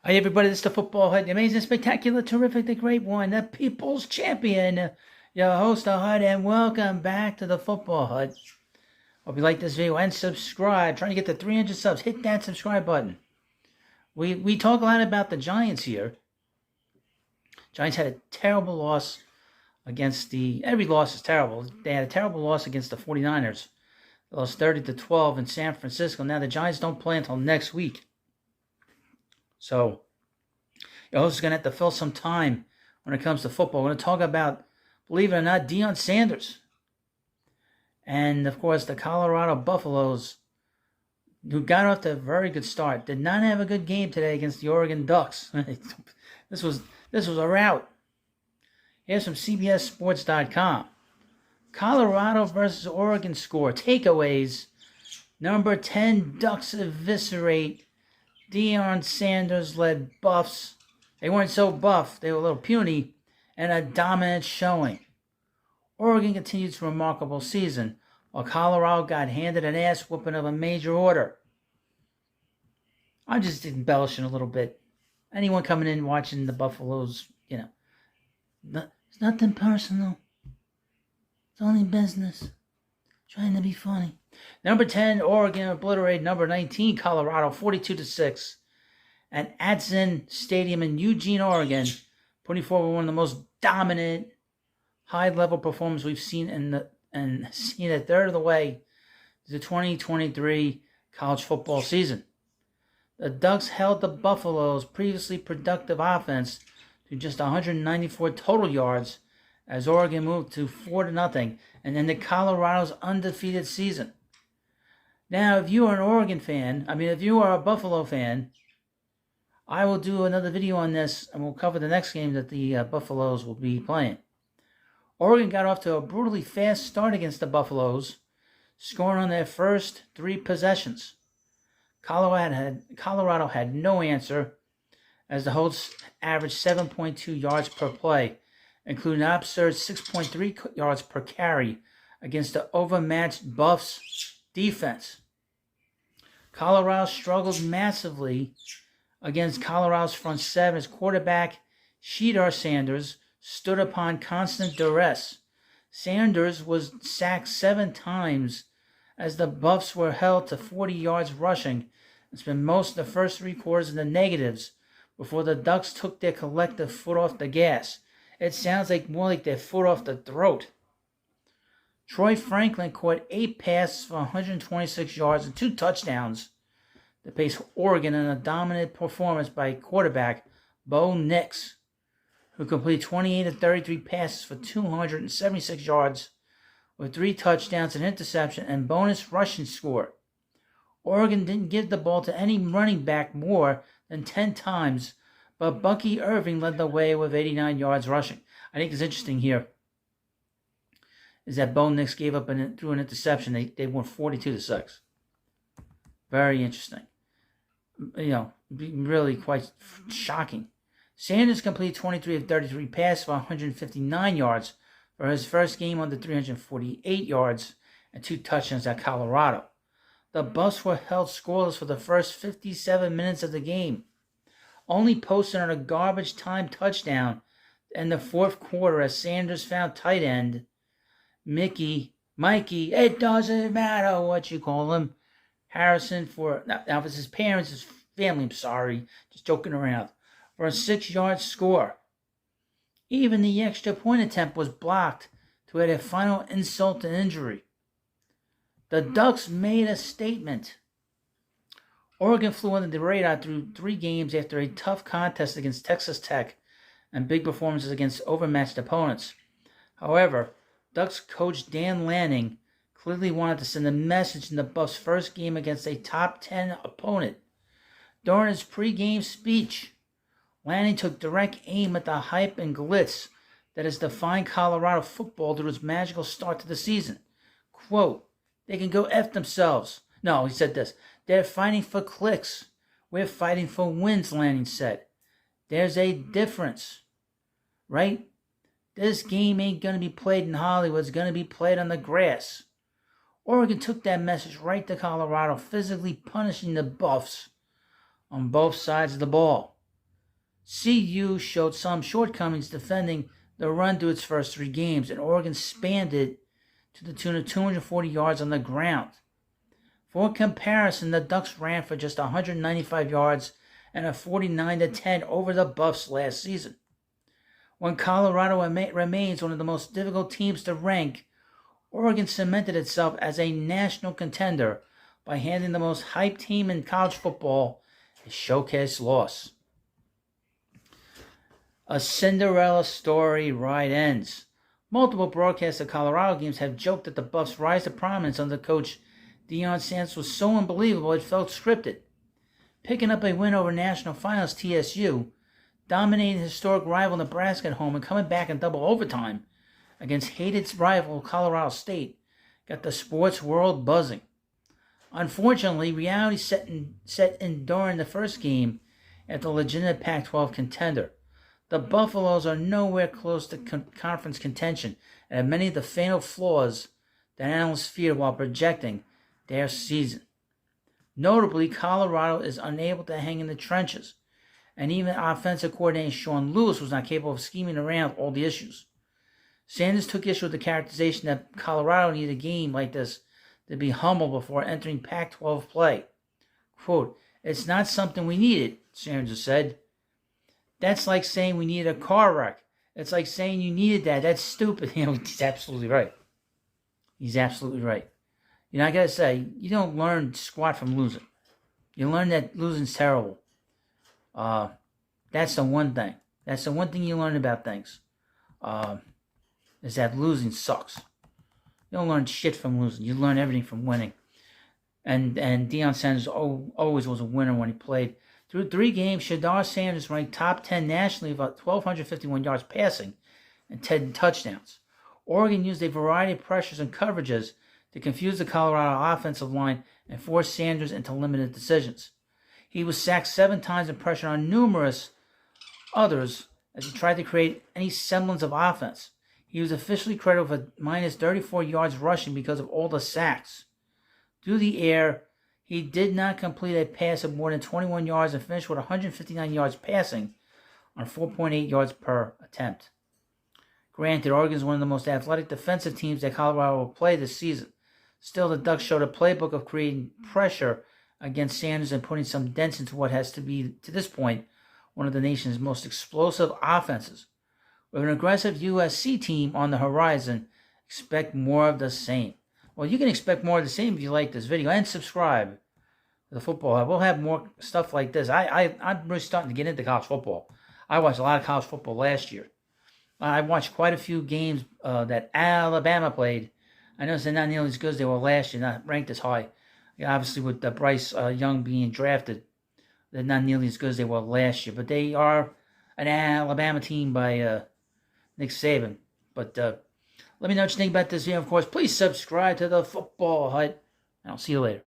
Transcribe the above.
Hi, everybody. This is the Football Hut, the amazing, spectacular, terrific, the great one, the people's champion, your host, the Hut, and welcome back to the Football Hut. Hope you like this video and subscribe. Trying to get to 300 subs. Hit that subscribe button. We talk a lot about the Giants here. Giants had a terrible loss against every loss is terrible. They had a terrible loss against the 49ers. They lost 30-12 in San Francisco. Now the Giants don't play until next week. So, your host is going to have to fill some time when it comes to football. We're going to talk about, believe it or not, Deion Sanders. And, of course, the Colorado Buffaloes, who got off to a very good start, did not have a good game today against the Oregon Ducks. This was a rout. Here's from CBSSports.com. Colorado versus Oregon score. Takeaways. Number 10, Ducks eviscerate Deion Sanders led Buffs. They weren't so buff, they were a little puny, and a dominant showing. Oregon continued its remarkable season, while Colorado got handed an ass whooping of a major order. I'm just embellishing a little bit. Anyone coming in watching the Buffaloes, it's nothing personal. It's only business. Trying to be funny. Number 10, Oregon obliterated number 19, Colorado, 42-6. At Atson Stadium in Eugene, Oregon, putting forward one of the most dominant, high-level performances we've seen seen a third of the way to the 2023 college football season. The Ducks held the Buffaloes' previously productive offense to just 194 total yards as Oregon moved to 4-0 and ended Colorado's undefeated season. Now, if you are an Oregon fan, if you are a Buffalo fan, I will do another video on this, and we'll cover the next game that the Buffaloes will be playing. Oregon got off to a brutally fast start against the Buffaloes, scoring on their first 3 possessions. Colorado had no answer, as the hosts averaged 7.2 yards per play, including an absurd 6.3 yards per carry against the overmatched Buffs defense. Colorado struggled massively against Colorado's front seven as quarterback Deion Sanders stood upon constant duress. Sanders was sacked 7 times as the Buffs were held to 40 yards rushing and spent most of the first 3 quarters in the negatives before the Ducks took their collective foot off the gas. It sounds more like their foot off the throat. Troy Franklin caught 8 passes for 126 yards and 2 touchdowns to place Oregon in a dominant performance by quarterback Bo Nix, who completed 28 of 33 passes for 276 yards with 3 touchdowns, an interception, and bonus rushing score. Oregon didn't give the ball to any running back more than 10 times, but Bucky Irving led the way with 89 yards rushing. I think it's interesting here is that Bo Nix gave up through an interception. They won 42-6. Very interesting. Really quite shocking. Sanders completed 23 of 33 passes for 159 yards for his first game under 348 yards and 2 touchdowns at Colorado. The Buffs were held scoreless for the first 57 minutes of the game, only posted on a garbage time touchdown in the 4th quarter as Sanders found tight end Mikey, it doesn't matter what you call him, Harrison now if it's his parents, his family, I'm sorry, just joking around, for a 6-yard score. Even the extra point attempt was blocked to add a final insult to injury. The Ducks made a statement. Oregon flew under the radar through 3 games after a tough contest against Texas Tech and big performances against overmatched opponents. However, Ducks coach Dan Lanning clearly wanted to send a message in the Buffs' first game against a top 10 opponent. During his pre-game speech, Lanning took direct aim at the hype and glitz that has defined Colorado football through its magical start to the season. Quote, "They can go F themselves." No, he said this. "They're fighting for clicks. We're fighting for wins," Lanning said. "There's a difference, right? This game ain't going to be played in Hollywood. It's going to be played on the grass." Oregon took that message right to Colorado, physically punishing the Buffs on both sides of the ball. CU showed some shortcomings defending the run through its first 3 games, and Oregon spanned it to the tune of 240 yards on the ground. For comparison, the Ducks ran for just 195 yards and a 49-10 over the Buffs last season. When Colorado remains one of the most difficult teams to rank, Oregon cemented itself as a national contender by handing the most hyped team in college football a showcase loss. A Cinderella story ride ends. Multiple broadcasts of Colorado games have joked that the Buffs' rise to prominence under coach Deion Sanders was so unbelievable it felt scripted. Picking up a win over national finals TSU, dominating historic rival Nebraska at home, and coming back in double overtime against hated rival Colorado State got the sports world buzzing. Unfortunately, reality set in during the first game at the legitimate Pac-12 contender. The Buffaloes are nowhere close to conference contention and have many of the fatal flaws that analysts feared while projecting their season. Notably, Colorado is unable to hang in the trenches, and even offensive coordinator Sean Lewis was not capable of scheming around all the issues. Sanders took issue with the characterization that Colorado needed a game like this to be humble before entering Pac-12 play. Quote, "It's not something we needed," Sanders said. "That's like saying we needed a car wreck. It's like saying you needed that. That's stupid." He's absolutely right. He's absolutely right. I got to say, you don't learn squat from losing. You learn that losing's terrible. That's the one thing. That's the one thing you learn about things. Is that losing sucks. You don't learn shit from losing. You learn everything from winning. And Deion Sanders always was a winner when he played. Through 3 games, Shedeur Sanders ranked top 10 nationally with 1,251 yards passing and 10 touchdowns. Oregon used a variety of pressures and coverages to confuse the Colorado offensive line and force Sanders into limited decisions. He was sacked 7 times and pressured on numerous others as he tried to create any semblance of offense. He was officially credited with minus 34 yards rushing because of all the sacks. Through the air, he did not complete a pass of more than 21 yards and finished with 159 yards passing on 4.8 yards per attempt. Granted, Oregon is one of the most athletic defensive teams that Colorado will play this season. Still, the Ducks showed a playbook of creating pressure against Sanders and putting some dents into what has to be, to this point, one of the nation's most explosive offenses. With an aggressive USC team on the horizon, expect more of the same. Well, you can expect more of the same if you like this video and subscribe to the Football Hub. We'll have more stuff like this. I'm really starting to get into college football. I watched a lot of college football last year. I watched quite a few games that Alabama played. I noticed they're not nearly as good as they were last year, not ranked as high. Obviously, with Bryce Young being drafted, they're not nearly as good as they were last year. But they are an Alabama team by Nick Saban. But let me know what you think about this video. Of course, please subscribe to the Football Hut, and I'll see you later.